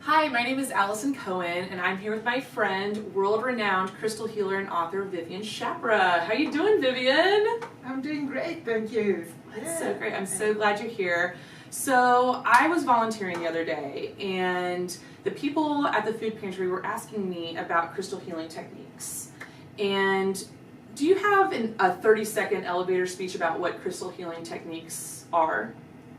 Hi, my name is Allison Cohen, and I'm here with my friend, world-renowned crystal healer and author, Vivien Chapra. How you doing, Vivien? I'm doing great, thank you. That's so great. I'm so glad you're here. So I was volunteering the other day, and the people at the food pantry were asking me about crystal healing techniques. And do you have a 30-second elevator speech about what crystal healing techniques are?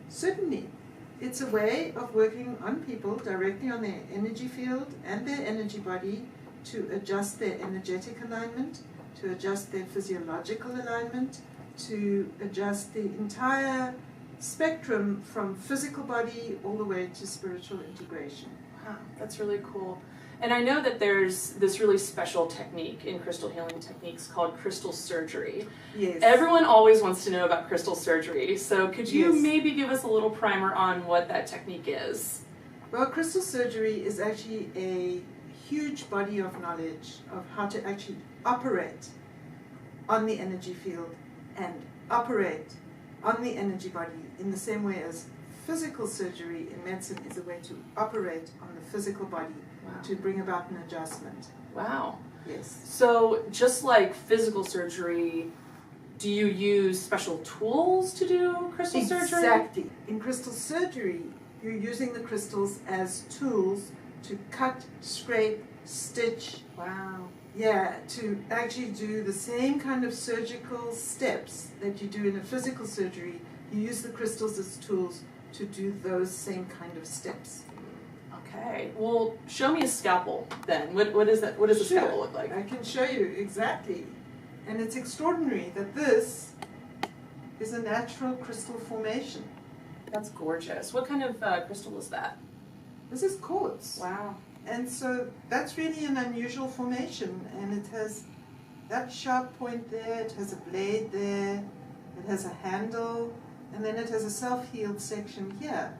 Certainly. It's a way of working on people directly on their energy field and their energy body to adjust their energetic alignment, to adjust their physiological alignment, to adjust the entire spectrum from physical body all the way to spiritual integration. Wow, that's really cool. And I know that there's this really special technique in crystal healing techniques called crystal surgery. Yes. Everyone always wants to know about crystal surgery, so could you Yes. maybe give us a little primer on what that technique is? Well, crystal surgery is actually a huge body of knowledge of how to actually operate on the energy field and operate on the energy body in the same way as physical surgery in medicine is a way to operate on the physical body. Wow. To bring about an adjustment. Wow. Yes. So just like physical surgery, do you use special tools to do crystal surgery? Exactly. In crystal surgery, you're using the crystals as tools to cut, scrape, stitch. Wow. Yeah, to actually do the same kind of surgical steps that you do in a physical surgery. You use the crystals as tools to do those same kind of steps. Okay. Well, show me a scalpel then. What is that? What does a Sure. scalpel look like? I can show you exactly. And it's extraordinary that this is a natural crystal formation. That's gorgeous. What kind of crystal is that? This is quartz. Wow. And so that's really an unusual formation, and it has that sharp point there, it has a blade there, it has a handle, and then it has a self-healed section here.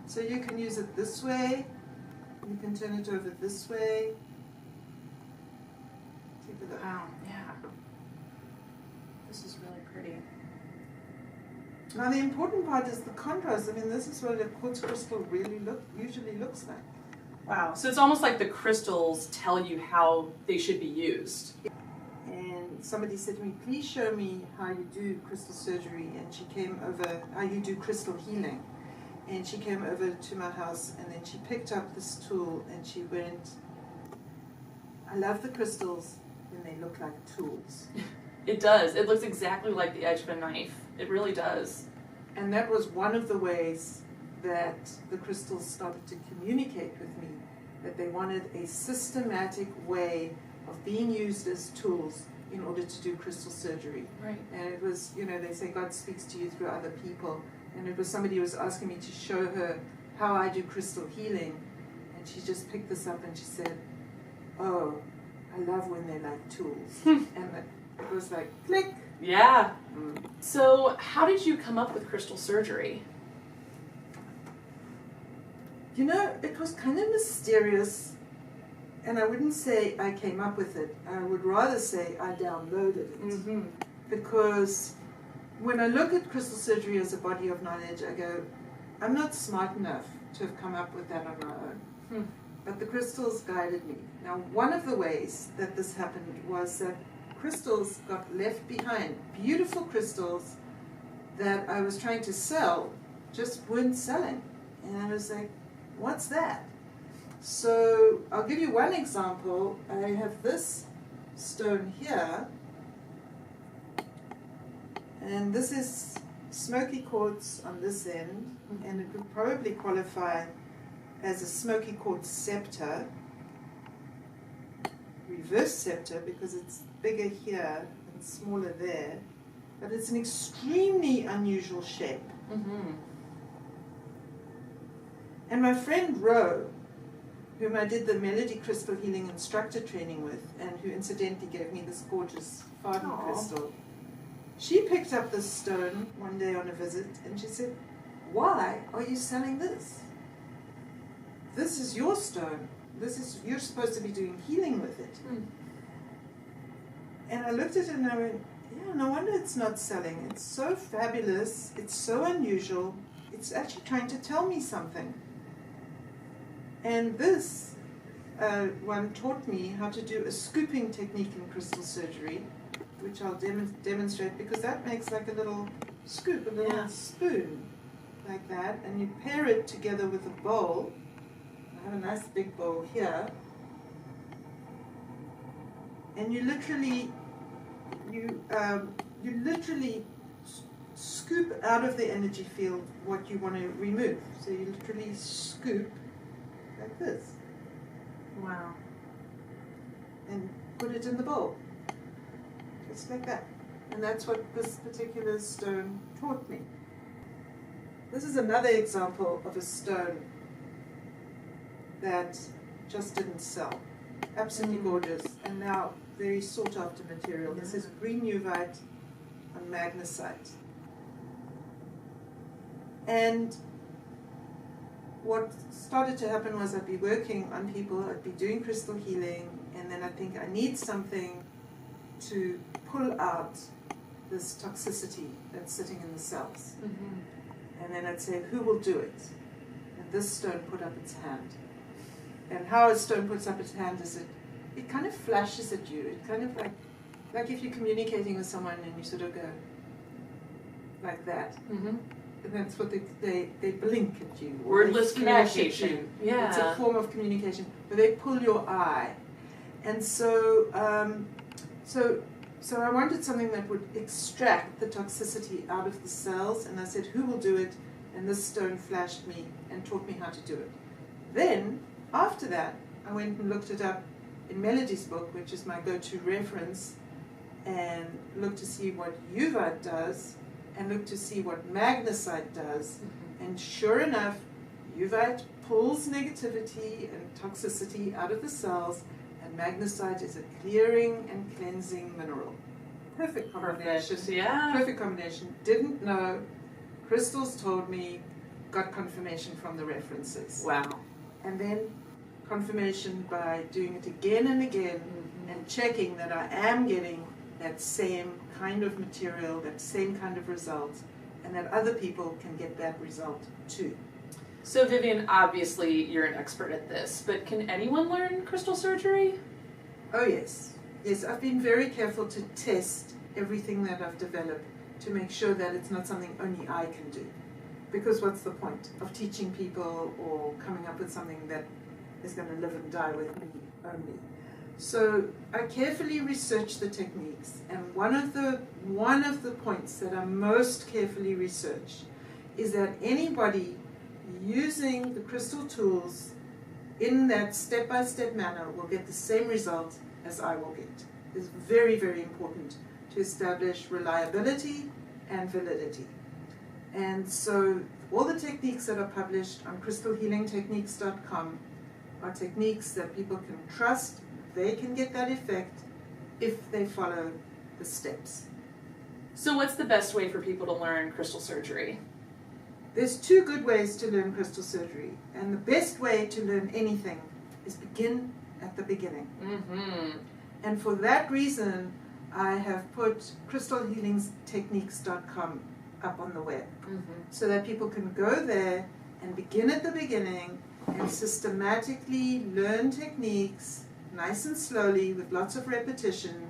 So you can use it this way, you can turn it over this way. Take a look. Wow. Yeah. This is really pretty. Now the important part is the contrast. I mean, this is what a quartz crystal really usually looks like. Wow. So it's almost like the crystals tell you how they should be used. And somebody said to me, please show me how you do crystal surgery, and she came over, how you do crystal healing. And she came over to my house, and then she picked up this tool and she went, I love the crystals when they look like tools. It does. It looks exactly like the edge of a knife. It really does. And that was one of the ways that the crystals started to communicate with me, that they wanted a systematic way of being used as tools in order to do crystal surgery. Right. And it was, you know, they say God speaks to you through other people. And it was somebody who was asking me to show her how I do crystal healing. And she just picked this up and she said, oh, I love when they're like tools. And it was like, click. Yeah. So how did you come up with crystal surgery? You know, it was kind of mysterious. And I wouldn't say I came up with it. I would rather say I downloaded it. Mm-hmm. Because when I look at crystal surgery as a body of knowledge, I go, I'm not smart enough to have come up with that on my own. But the crystals guided me. Now, one of the ways that this happened was that crystals got left behind. Beautiful crystals that I was trying to sell just weren't selling. And I was like, what's that? So I'll give you one example. I have this stone here. And this is smoky quartz on this end, and it would probably qualify as a smoky quartz scepter, reverse scepter, because it's bigger here and smaller there, but it's an extremely unusual shape. Mm-hmm. And my friend Ro, whom I did the Melody Crystal Healing Instructor training with, and who incidentally gave me this gorgeous Farden crystal, she picked up this stone one day on a visit, and she said, why are you selling this? This is your stone. You're supposed to be doing healing with it. And I looked at it and I went, yeah, no wonder it's not selling. It's so fabulous. It's so unusual. It's actually trying to tell me something. And this one taught me how to do a scooping technique in crystal surgery, which I'll demonstrate, because that makes like a little scoop, a little spoon like that, and you pair it together with a bowl. I have a nice big bowl here, and you literally scoop out of the energy field what you want to remove. So you literally scoop like this. Wow. And put it in the bowl, just like that. And that's what this particular stone taught me. This is another example of a stone that just didn't sell. Absolutely gorgeous, and now very sought after material. This is green uvite on magnesite. And what started to happen was I'd be working on people, I'd be doing crystal healing, and then I think I need something to pull out this toxicity that's sitting in the cells. And then I'd say, who will do it? And this stone put up its hand. And how a stone puts up its hand is it kind of flashes at you. It kind of like if you're communicating with someone and you sort of go like that. And that's what they blink at you. Wordless communication. Yeah. It's a form of communication, but they pull your eye. And so I wanted something that would extract the toxicity out of the cells, and I said, who will do it? And this stone flashed me and taught me how to do it. Then, after that, I went and looked it up in Melody's book, which is my go-to reference, and looked to see what uvite does, and looked to see what magnesite does. And sure enough, uvite pulls negativity and toxicity out of the cells, and magnesite is a clearing and cleansing mineral. Perfect combination. Perfect. Yeah. Perfect combination. Didn't know. Crystals told me. Got confirmation from the references. Wow. And then confirmation by doing it again and again, and checking that I am getting that same kind of material, that same kind of result, and that other people can get that result too. So Vivien, obviously you're an expert at this, but can anyone learn crystal surgery? Oh yes. Yes, I've been very careful to test everything that I've developed to make sure that it's not something only I can do. Because what's the point of teaching people or coming up with something that is going to live and die with me only? So I carefully researched the techniques, and one of the points that I most carefully researched is that anybody using the crystal tools in that step-by-step manner will get the same result as I will get. It's very, very important to establish reliability and validity. And so all the techniques that are published on crystalhealingtechniques.com are techniques that people can trust. They can get that effect if they follow the steps. So what's the best way for people to learn crystal surgery? There's two good ways to learn crystal surgery, and the best way to learn anything is begin at the beginning. And for that reason, I have put crystalhealingtechniques.com up on the web, so that people can go there and begin at the beginning and systematically learn techniques nice and slowly with lots of repetition